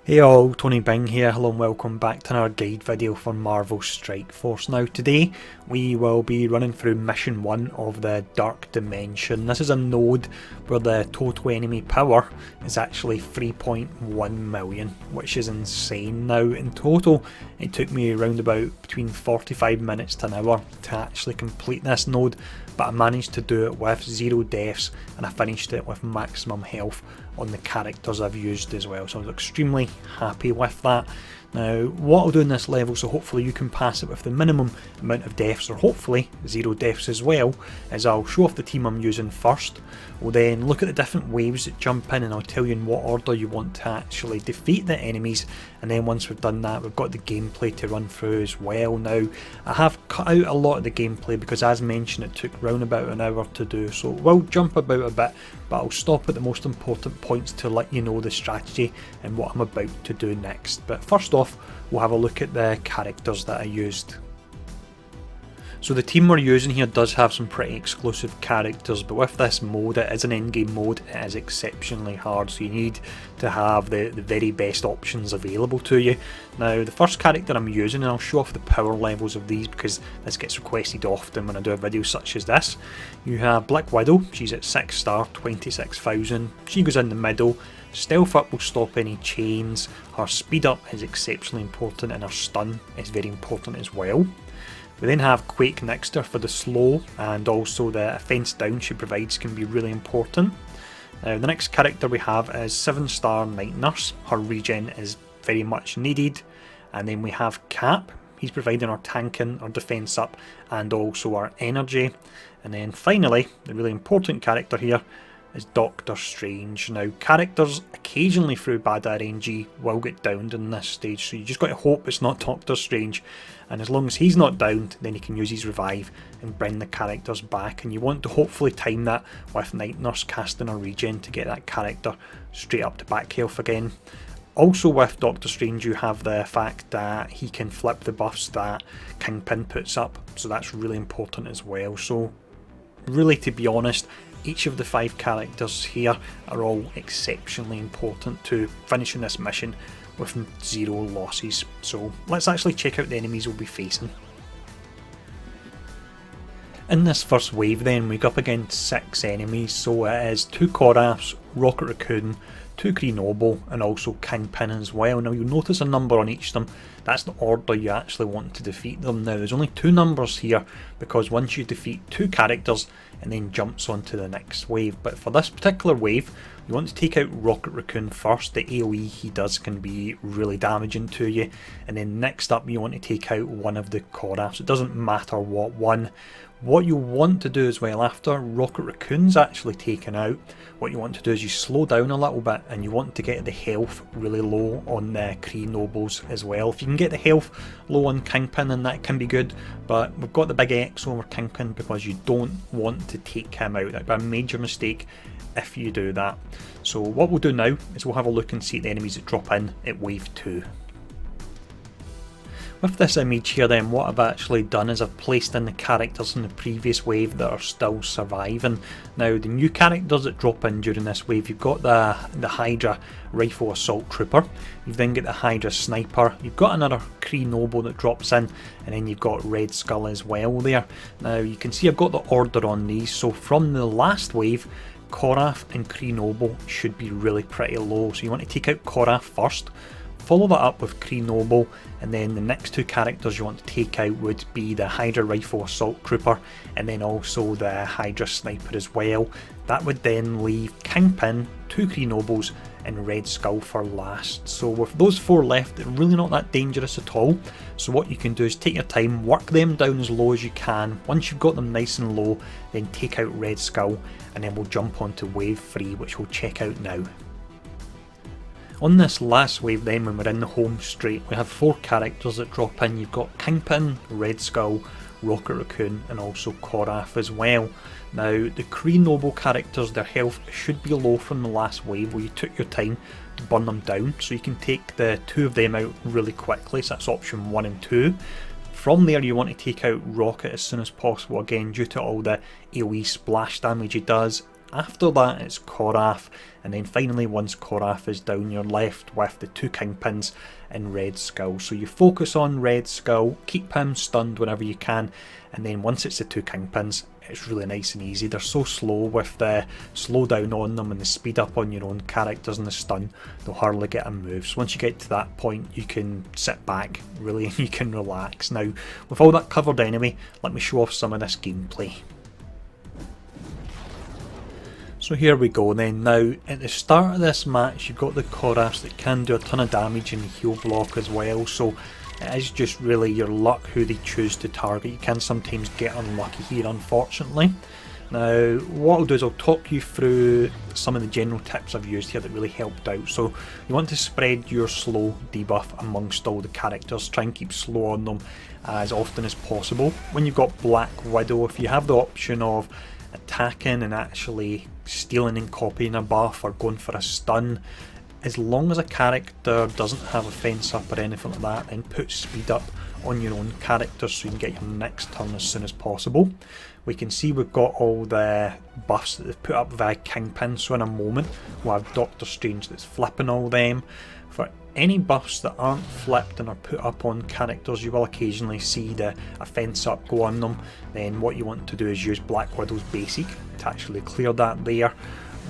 Hey all, Tony Bing here, hello and welcome back to another guide video for Marvel Strike Force. Now today we will be running through mission 1 of the Dark Dimension. This is a node where the total enemy power is actually 3.1 million, which is insane. Now in total it took me around about between 45 minutes to an hour to actually complete this node, but I managed to do it with 0 deaths and I finished it with maximum health on the characters I've used as well, so I was extremely happy with that. Now what I'll do in this level, so hopefully you can pass it with the minimum amount of deaths, or hopefully 0 deaths as well, is I'll show off the team I'm using first. We'll then look at the different waves that jump in and I'll tell you in what order you want to actually defeat the enemies, and then once we've done that we've got the gameplay to run through as well. Now I have cut out a lot of the gameplay because, as mentioned, it took round about an hour to do, so we'll jump about a bit, but I'll stop at the most important points to let you know the strategy and what I'm about to do next. But first off, we'll have a look at the characters that I used. So the team we're using here does have some pretty exclusive characters, but with this mode, it is an endgame mode, it is exceptionally hard, so you need to have the very best options available to you. Now the first character I'm using, and I'll show off the power levels of these because this gets requested often when I do a video such as this. You have Black Widow, she's at 6 star, 26,000, she goes in the middle. Stealth up will stop any chains, her speed up is exceptionally important, and her stun is very important as well. We then have Quake next to her for the slow, and also the offense down she provides can be really important. Now the next character we have is 7 star Night Nurse, her regen is very much needed. And then we have Cap, he's providing our tanking, our defense up, and also our energy. And then finally, the really important character here is Doctor Strange. Now characters occasionally through bad RNG will get downed in this stage, so you just got to hope it's not Doctor Strange, and as long as he's not downed then you can use his revive and bring the characters back, and you want to hopefully time that with Night Nurse casting a regen to get that character straight up to back health again. Also with Doctor Strange you have the fact that he can flip the buffs that Kingpin puts up, so that's really important as well. So really, to be honest, each of the 5 characters here are all exceptionally important to finishing this mission with 0 losses. So let's actually check out the enemies we'll be facing. In this first wave then, we go up against 6 enemies, so it is 2 Koraths, Rocket Raccoon, 2 Kree Noble, and also Kingpin as well. Now you'll notice a number on each of them, that's the order you actually want to defeat them. Now there's only 2 numbers here because once you defeat 2 characters and then jumps on to the next wave, but for this particular wave you want to take out Rocket Raccoon first. The AoE he does can be really damaging to you, and then next up you want to take out one of the Koraths. It doesn't matter what one. What you want to do as well, after Rocket Raccoon's actually taken out, what you want to do is you slow down a little bit and you want to get the health really low on the Kree Nobles as well. If you can get the health low on Kingpin, then that can be good, but we've got the big X over Kingpin because you don't want to take him out. That'd be a major mistake if you do that. So what we'll do now is we'll have a look and see the enemies that drop in at wave 2. With this image here then, what I've actually done is I've placed in the characters in the previous wave that are still surviving. Now the new characters that drop in during this wave, you've got the Hydra Rifle Assault Trooper, you've then got the Hydra Sniper, you've got another Kree Noble that drops in, and then you've got Red Skull as well there. Now you can see I've got the order on these, so from the last wave, Korath and Kree Noble should be really pretty low, so you want to take out Korath first. Follow that up with Kree Noble, and then the next 2 characters you want to take out would be the Hydra Rifle Assault Trooper and then also the Hydra Sniper as well. That would then leave Kingpin, 2 Kree Nobles and Red Skull for last. So with those 4 left, they're really not that dangerous at all. So what you can do is take your time, work them down as low as you can. Once you've got them nice and low, then take out Red Skull, and then we'll jump on to wave 3, which we'll check out now. On this last wave then, when we're in the home straight, we have 4 characters that drop in. You've got Kingpin, Red Skull, Rocket Raccoon and also Korath as well. Now the Kree Noble characters, their health should be low from the last wave where you took your time to burn them down, so you can take the 2 of them out really quickly, so that's option 1 and 2. From there you want to take out Rocket as soon as possible, again due to all the AoE splash damage he does, After that it's Korath, and then finally once Korath is down you're left with the 2 Kingpins and Red Skull. So you focus on Red Skull, keep him stunned whenever you can, and then once it's the 2 Kingpins it's really nice and easy. They're so slow with the slowdown on them and the speed up on your own characters and the stun, they'll hardly get a move. So once you get to that point you can sit back really and you can relax. Now with all that covered anyway, let me show off some of this gameplay. So here we go then. Now at the start of this match you've got the Koraths that can do a ton of damage and heal block as well, so it is just really your luck who they choose to target. You can sometimes get unlucky here unfortunately. Now what I'll do is I'll talk you through some of the general tips I've used here that really helped out. So you want to spread your slow debuff amongst all the characters, try and keep slow on them as often as possible. When you've got Black Widow, if you have the option of attacking and actually stealing and copying a buff or going for a stun, as long as a character doesn't have a fence up or anything like that, then put speed up on your own character so you can get your next turn as soon as possible. We can see we've got all the buffs that they've put up via Kingpin, so in a moment we'll have Doctor Strange that's flipping all them. For any buffs that aren't flipped and are put up on characters, you will occasionally see a fence up go on them. Then what you want to do is use Black Widow's basic to actually clear that there.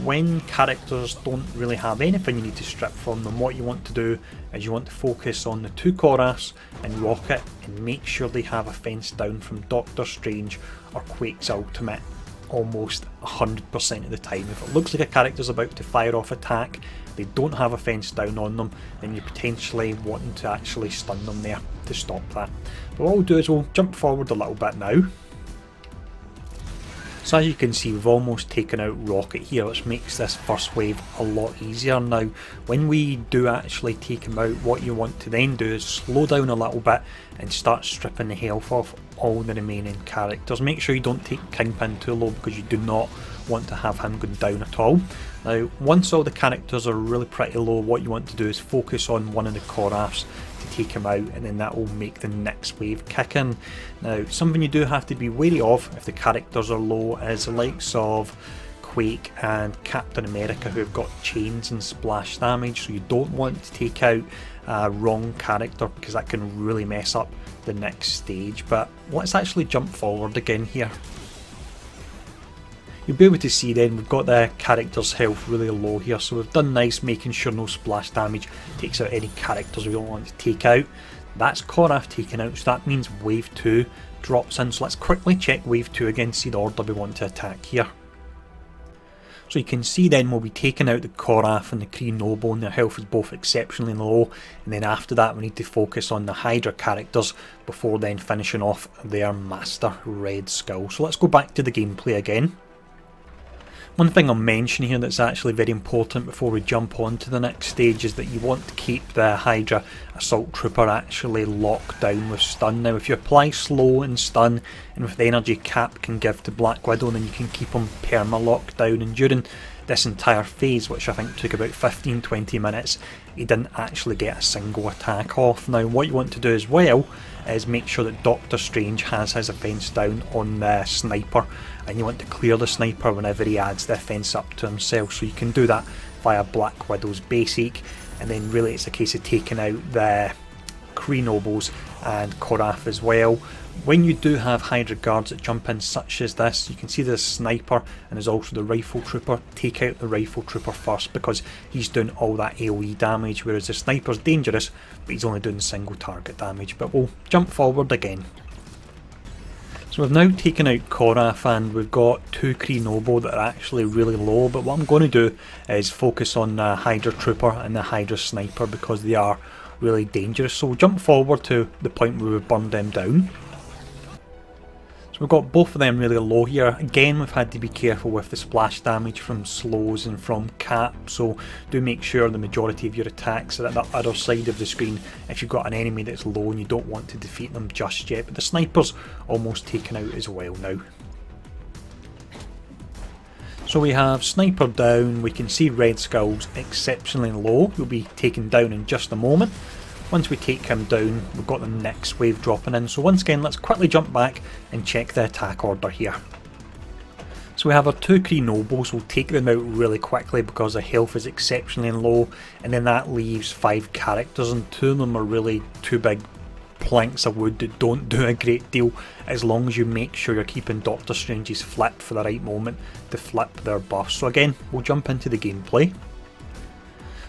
When characters don't really have anything you need to strip from them, what you want to do is you want to focus on the 2 Koraths and Rocket and make sure they have a fence down from Doctor Strange or Quake's ultimate almost 100% of the time. If it looks like a character's about to fire off attack, they don't have a fence down on them, then you're potentially wanting to actually stun them there to stop that. But what we'll do is we'll jump forward a little bit now. So as you can see we've almost taken out Rocket here, which makes this first wave a lot easier. Now when we do actually take him out, what you want to then do is slow down a little bit and start stripping the health off all the remaining characters. Make sure you don't take Kingpin too low because you do not want to have him going down at all. Now once all the characters are really pretty low, what you want to do is focus on one of the Koraths to take him out, and then that will make the next wave kick in. Now something you do have to be wary of if the characters are low is the likes of Quake and Captain America, who have got chains and splash damage, so you don't want to take out a wrong character because that can really mess up the next stage. But let's actually jump forward again here. You'll be able to see then we've got the character's health really low here, so we've done nice making sure no splash damage takes out any characters we don't want to take out. That's Korath taken out, so that means wave 2 drops in. So let's quickly check wave 2 again, see the order we want to attack here. So you can see then we'll be taking out the Korath and the Kree Noble, and their health is both exceptionally low, and then after that we need to focus on the Hydra characters before then finishing off their Master Red Skull. So let's go back to the gameplay again. One thing I'll mention here that's actually very important before we jump on to the next stage is that you want to keep the Hydra Assault Trooper actually locked down with stun. Now if you apply slow and stun and with the energy Cap can give to Black Widow, then you can keep them perma locked down, and during this entire phase, which I think took about 15-20 minutes, he didn't actually get a single attack off. Now what you want to do as well is make sure that Doctor Strange has his offence down on the sniper, and you want to clear the sniper whenever he adds the offence up to himself. So you can do that via Black Widow's basic, and then really it's a case of taking out the Kree Nobles and Korath as well. When you do have Hydra guards that jump in such as this, you can see the sniper and there's also the rifle trooper. Take out the rifle trooper first because he's doing all that AoE damage, whereas the sniper's dangerous but he's only doing single target damage. But we'll jump forward again. So we've now taken out Korath and we've got 2 Kree Noble that are actually really low, but what I'm going to do is focus on the Hydra Trooper and the Hydra Sniper because they are really dangerous. So we'll jump forward to the point where we've burned them down. So we've got both of them really low here. Again, we've had to be careful with the splash damage from slows and from Cap, so do make sure the majority of your attacks are at the other side of the screen if you've got an enemy that's low and you don't want to defeat them just yet. But the sniper's almost taken out as well now. So we have Sniper down, we can see Red Skull's exceptionally low, he'll be taken down in just a moment. Once we take him down, we've got the next wave dropping in. So once again, let's quickly jump back and check the attack order here. So we have our two Kree nobles. We'll take them out really quickly because their health is exceptionally low, and then that leaves 5 characters, and 2 of them are really too big planks of wood that don't do a great deal, as long as you make sure you're keeping Doctor Strange's flip for the right moment to flip their buffs. So again, we'll jump into the gameplay.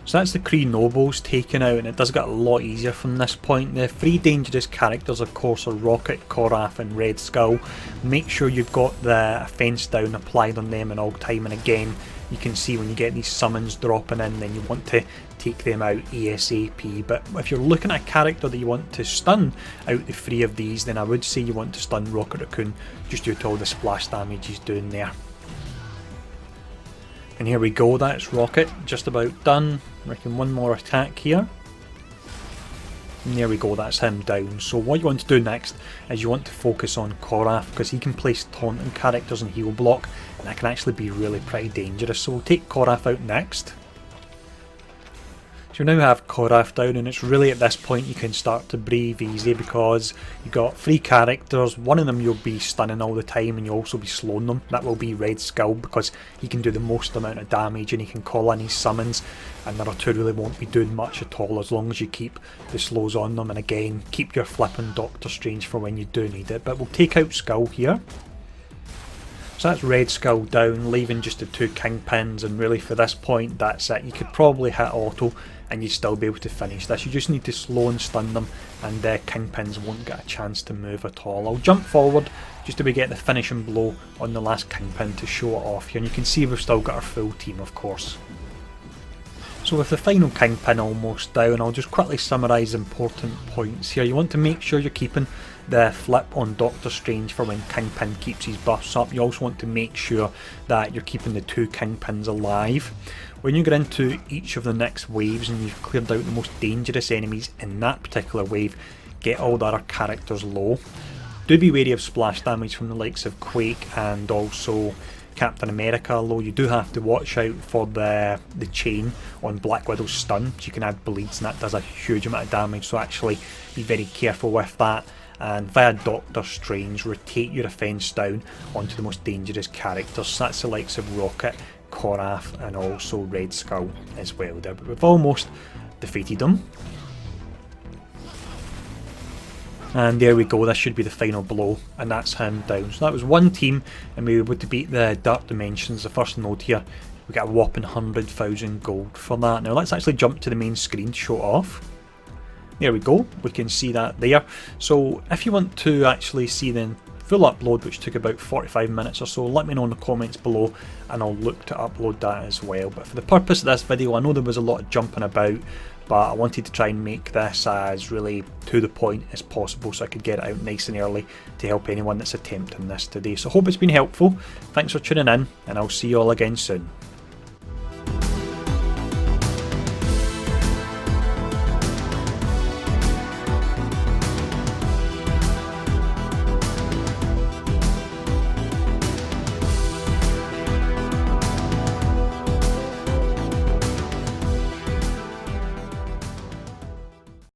So that's the Kree nobles taken out, and it does get a lot easier from this point. The 3 dangerous characters of course are Rocket, Korath and Red Skull. Make sure you've got the fence down applied on them in all time, and again you can see when you get these summons dropping in, then you want to take them out ASAP. But if you're looking at a character that you want to stun out the 3 of these, then I would say you want to stun Rocket Raccoon just due to all the splash damage he's doing there. And here we go, that's Rocket, just about done. I reckon one more attack here. And there we go, that's him down. So what you want to do next is you want to focus on Korath, because he can place taunting characters and heal block, and that can actually be really pretty dangerous. So we'll take Korath out next. So we now have Korath down, and it's really at this point you can start to breathe easy, because you've got 3 characters. One of them you'll be stunning all the time, and you'll also be slowing them. That will be Red Skull, because he can do the most amount of damage and he can call in his summons, and the other 2 really won't be doing much at all as long as you keep the slows on them, and again keep your flipping Doctor Strange for when you do need it. But we'll take out Skull here. So that's Red Skull down, leaving just the 2 Kingpins, and really for this point that's it. You could probably hit auto and you'd still be able to finish this. You just need to slow and stun them, and the Kingpins won't get a chance to move at all. I'll jump forward just to get the finishing blow on the last Kingpin to show it off here, and you can see we've still got our full team of course. So with the final Kingpin almost down, I'll just quickly summarise important points here. You want to make sure you're keeping the flip on Doctor Strange for when Kingpin keeps his buffs up. You also want to make sure that you're keeping the 2 Kingpins alive. When you get into each of the next waves and you've cleared out the most dangerous enemies in that particular wave, get all the other characters low. Do be wary of splash damage from the likes of Quake and also Captain America, although you do have to watch out for the chain on Black Widow's stun. You can add bleeds and that does a huge amount of damage, so actually be very careful with that. And via Doctor Strange, rotate your offence down onto the most dangerous characters. So that's the likes of Rocket, Korath and also Red Skull as well there. But we've almost defeated them. And there we go, this should be the final blow, and that's him down. So that was one team, and we were able to beat the Dark Dimensions. The first note here, we got a whopping 100,000 gold for that. Now let's actually jump to the main screen to show it off. There we go, we can see that there. So if you want to actually see the full upload, which took about 45 minutes or so, let me know in the comments below and I'll look to upload that as well. But for the purpose of this video, I know there was a lot of jumping about, but I wanted to try and make this as really to the point as possible so I could get it out nice and early to help anyone that's attempting this today. So I hope it's been helpful. Thanks for tuning in, and I'll see you all again soon.